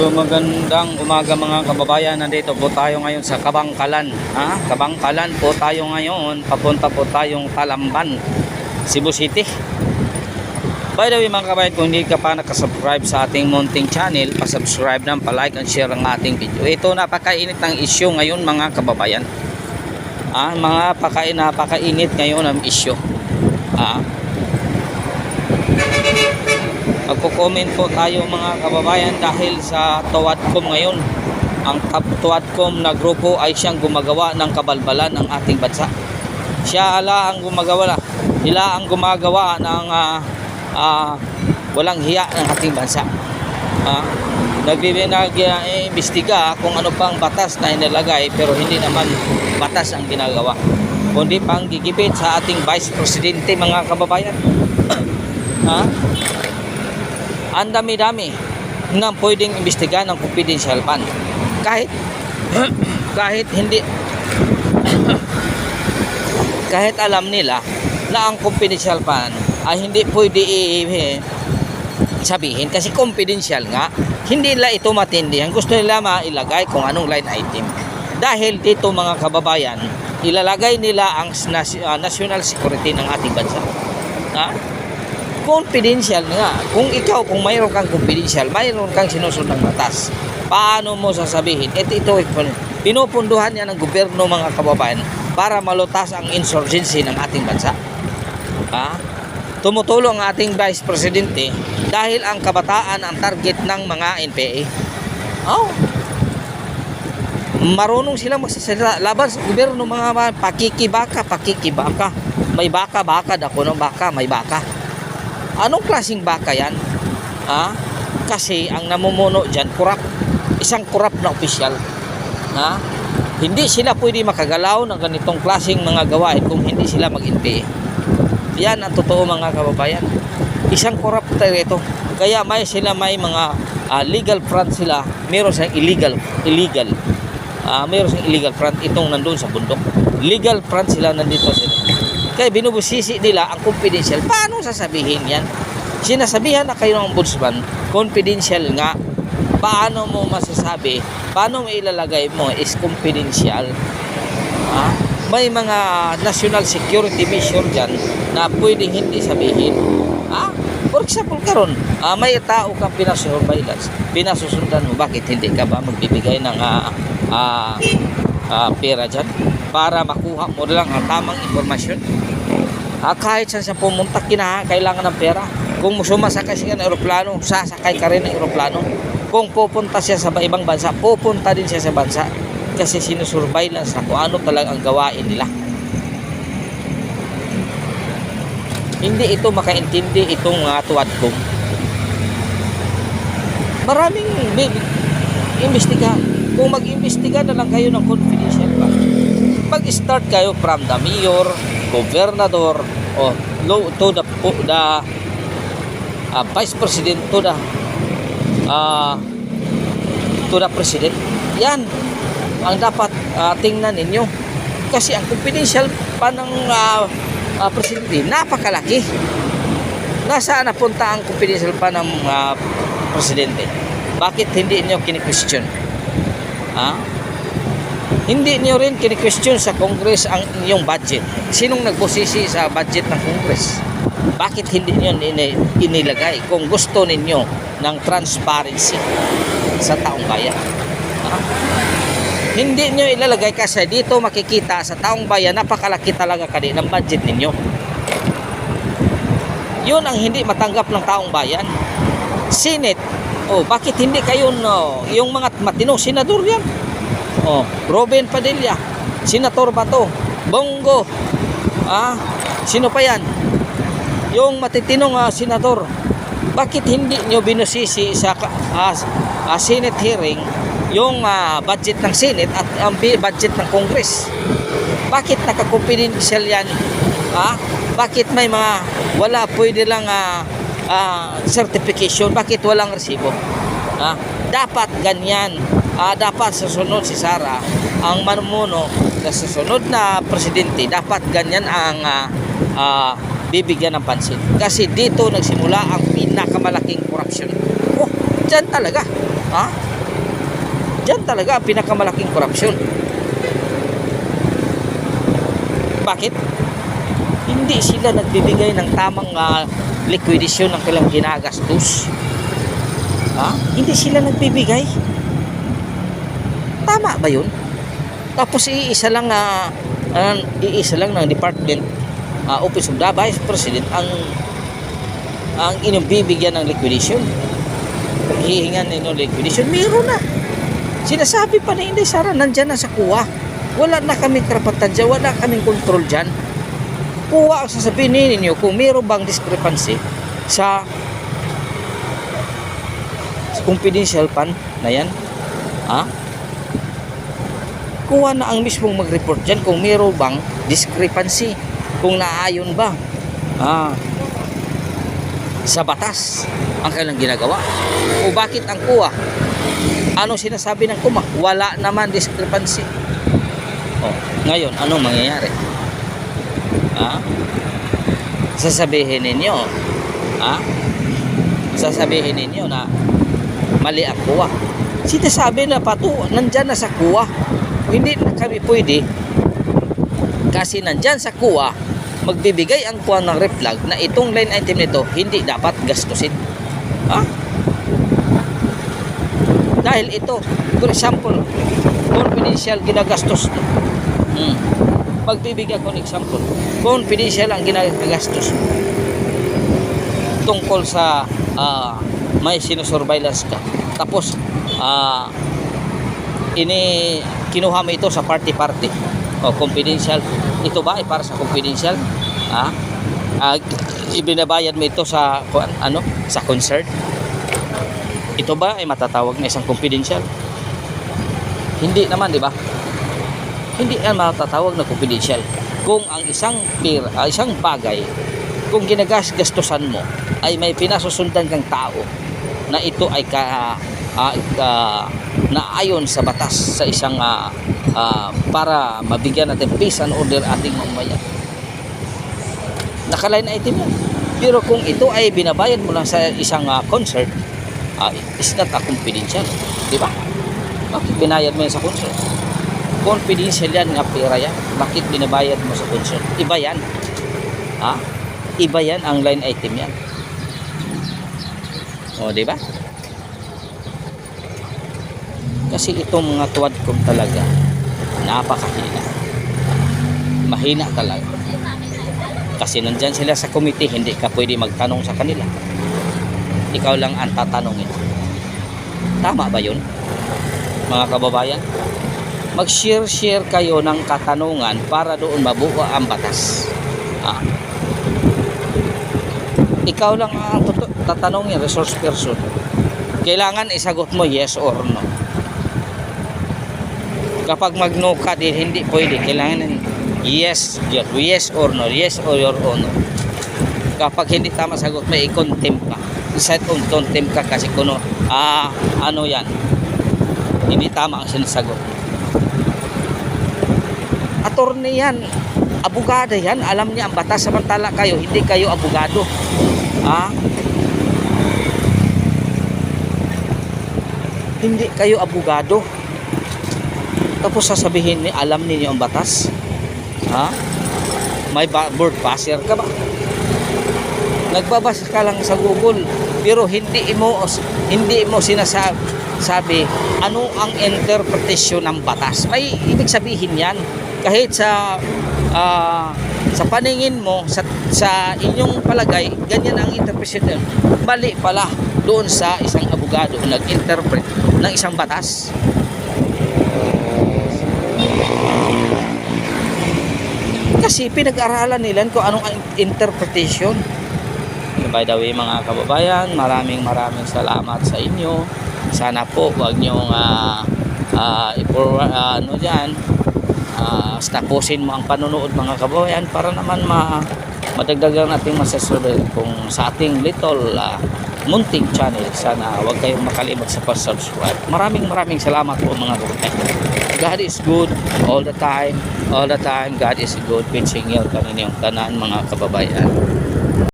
So magandang umaga mga kababayan, nandito po tayo ngayon sa Kabangkalan. Kabangkalan po tayo ngayon, papunta po tayong Talamban, Cebu City. By the way mga kababayan, kung hindi ka pa nakasubscribe sa ating munting channel, pasubscribe na, palike and share ang ating video. Ito napakainit ng issue ngayon mga kababayan. Napakainit ngayon ang issue. Magko-comment po tayo mga kababayan dahil sa TUADCOM ngayon. Ang TUADCOM na grupo ay siyang gumagawa ng kabalbalan ng ating bansa. Sila ang gumagawa ng walang hiya ng ating bansa. Nag-iimbestiga kung ano pang batas na inilagay pero hindi naman batas ang ginagawa, kundi pang gigipit sa ating Vice Presidente mga kababayan. Ang dami-dami na pwedeng imbestigahan ng confidential fund. Kahit alam nila na ang confidential fund ay hindi pwede sabihin kasi confidential nga, hindi nila ito matindihan. Gusto nila mailagay kung anong line item. Dahil dito mga kababayan, ilalagay nila ang national security ng ating bansa. Confidential nga. Kung mayroon kang confidential, mayroon kang sinusunod ng batas, paano mo sasabihin? Ito pinupunduhan yan ng gobyerno mga kababayan para malutas ang insurgency ng ating bansa. Tumutulong ang ating Vice Presidente dahil ang kabataan ang target ng mga NPA. Marunong sila magsasalita laban sa gobyerno mga pakikibaka. May baka, dako ng baka, may baka. Anong klaseng baka yan? Kasi ang namumuno dyan, isang korap na opisyal. Hindi sila pwede makagalaw ng ganitong klaseng mga gawain kung hindi sila mag-NPA. Yan ang totoo mga kababayan. Isang korap tayo ito. Kaya may mga legal front sila, meron silang illegal. Meron silang illegal front itong nandun sa bundok. Legal front sila, nandito sila. Kaya binubusisi nila ang confidential. Paano sasabihin yan? Sinasabihan na kayo ng ombudsman, confidential nga. Paano mo masasabi? Paano mo ilalagay mo is confidential? May mga national security mission dyan na pwedeng hindi sabihin. For example karon, may tao kang pinasurveillance, pinasusundan mo, bakit hindi ka ba magbibigay ng pera dyan para makuha mo lang ang tamang informasyon? Kahit saan siya pumunta, kailangan ng pera. Kung sumasakay siya ng aeroplano, sasakay ka rin ng aeroplano. Kung pupunta siya sa ibang bansa, pupunta din siya sa bansa kasi sinusurveillance na kung ano talaga ang gawain nila. Hindi ito makaintindi itong TUADCOM. Maraming imbestiga. Kung mag-imbestiga na lang kayo ng confidential pa, mag-start kayo from the mayor, gobernador, to the vice president, to the president. Yan ang dapat tingnan ninyo. Kasi ang confidential pa ng presidente, napakalaki. Nasaan napunta ang confidential pa ng presidente? Bakit hindi niyo kini-question? Hindi niyo rin kini-question sa Congress ang inyong budget. Sinong nagbusisi sa budget ng Congress? Bakit hindi niyo inilagay kung gusto ninyo ng transparency sa taong bayan? Hindi niyo ilalagay kasi dito makikita sa taong bayan napakalaki talaga ng budget ninyo. Yun ang hindi matanggap ng taong bayan. Senate, bakit hindi kayo yung mga matinong senador yan? Robin Padilla, Senator Bato, Bongo, sino pa yan? Yung matitinong senador. Bakit hindi nyo binusisi sa Senate hearing yung budget ng Senate at ang budget ng Congress? Bakit naka-confidential yan? Bakit may wala pwede lang certification? Bakit walang resibo? Dapat ganyan. Dapat susunod si Sara ang manumuno na susunod na presidente. Dapat ganyan ang bibigyan ng pansin. Kasi dito nagsimula ang pinakamalaking corruption. Dyan talaga. Diyan talaga ang pinakamalaking korupsyon. Bakit? Hindi sila nagbibigay ng tamang liquidation ng kailang ginagastos. Hindi sila nagbibigay. Tama ba yun? Tapos iisa lang ng Department Office of the Vice President ang inyong bibigyan ng liquidation. Hihingan ninyo liquidation, meron na. Sinasabi pa ni Inday Sara, nandyan na sa kuha. Wala na kaming karapatan dyan, wala kaming control dyan. Kuha ang sasabihin ninyo kung meron bang discrepancy sa confidential fund na yan. Kuha na ang mismong mag-report dyan kung meron bang discrepancy, kung naayon ba sa batas ang kailang ginagawa, o bakit ang kuha, ano sinasabi ng kuma, wala naman discrepancy. Ngayon anong mangyayari? Sasabihin ninyo na mali ang kuha. Sinasabi na nandyan na sa kuha. Hindi na kami pwede kasi nandyan sa kuha magbibigay ang kuha ng reflag na itong line item nito hindi dapat gastusin. Dahil ito, for example, confidential ginagastos. Magbibigay ko ng example. Confidential ang ginagastos tungkol sa may sinusurveillance ka. Tapos kinuha mo ito sa party confidential. Ito ba ay para sa confidential? Ibinabayad mo ito sa sa concert. Ito ba ay matatawag na isang confidential? Hindi naman, di ba? Hindi yan matatawag na confidential. Kung ang isang bagay, kung ginagasgastusan mo ay may pinasusundan kang tao na ito ay naayon sa batas sa isang para mabigyan natin peace and order ating mamamayan, nakaline item yan. Pero kung ito ay binabayad mo lang sa isang concert, is not a confidential, di ba? Bakit binayad mo yan sa concert? Confidential yan, nga pera yan. Bakit binabayad mo sa concert? Iba yan. Iba yan, ang line item yan. Di ba? Kasi itong mga tuwadcom talaga napakahina. Mahina talaga. Kasi nandyan sila sa committee, hindi ka pwede magtanong sa kanila. Ikaw lang ang tatanungin. Tama ba yun? Mga kababayan, mag-share kayo ng katanungan para doon mabuo ang batas. Ikaw lang ang tatanungin, resource person. Kailangan isagot mo yes or no. Kapag mag-no ka, hindi pwede. Kailangan yes or no. Yes or no. Kapag hindi tama sagot, may i-contempt ka. Set on contempt ka kasi kuno yan. Hindi tama ang sinasagot. Attorney yan. Abogado yan. Alam niya ang batas. Samantala kayo, hindi kayo abogado. Hindi kayo abogado. Tapos sasabihin niya, alam niyo ang batas. May board passer ka ba? Nagbabasa ka lang sa Google, pero hindi mo sinasabi ano ang interpretation ng batas. May ibig sabihin yan. Kahit sa paningin mo, sa inyong palagay, ganyan ang interpretation. Mali pala doon sa isang abogado nag-interpret ng isang batas. Kasi pinag-aralan nila kung anong interpretation. By the way, mga kababayan, maraming salamat sa inyo. Sana po wag niyong tapusin mo ang panonood, mga kababayan, para naman madagdagan natin masasurvey kung sa ating little munting channel. Sana wag kayong makalimot sa pag-subscribe. Maraming salamat po, mga kababayan. God is good all the time. God is good. Pinching yun kanina yung tanan, mga kababayan.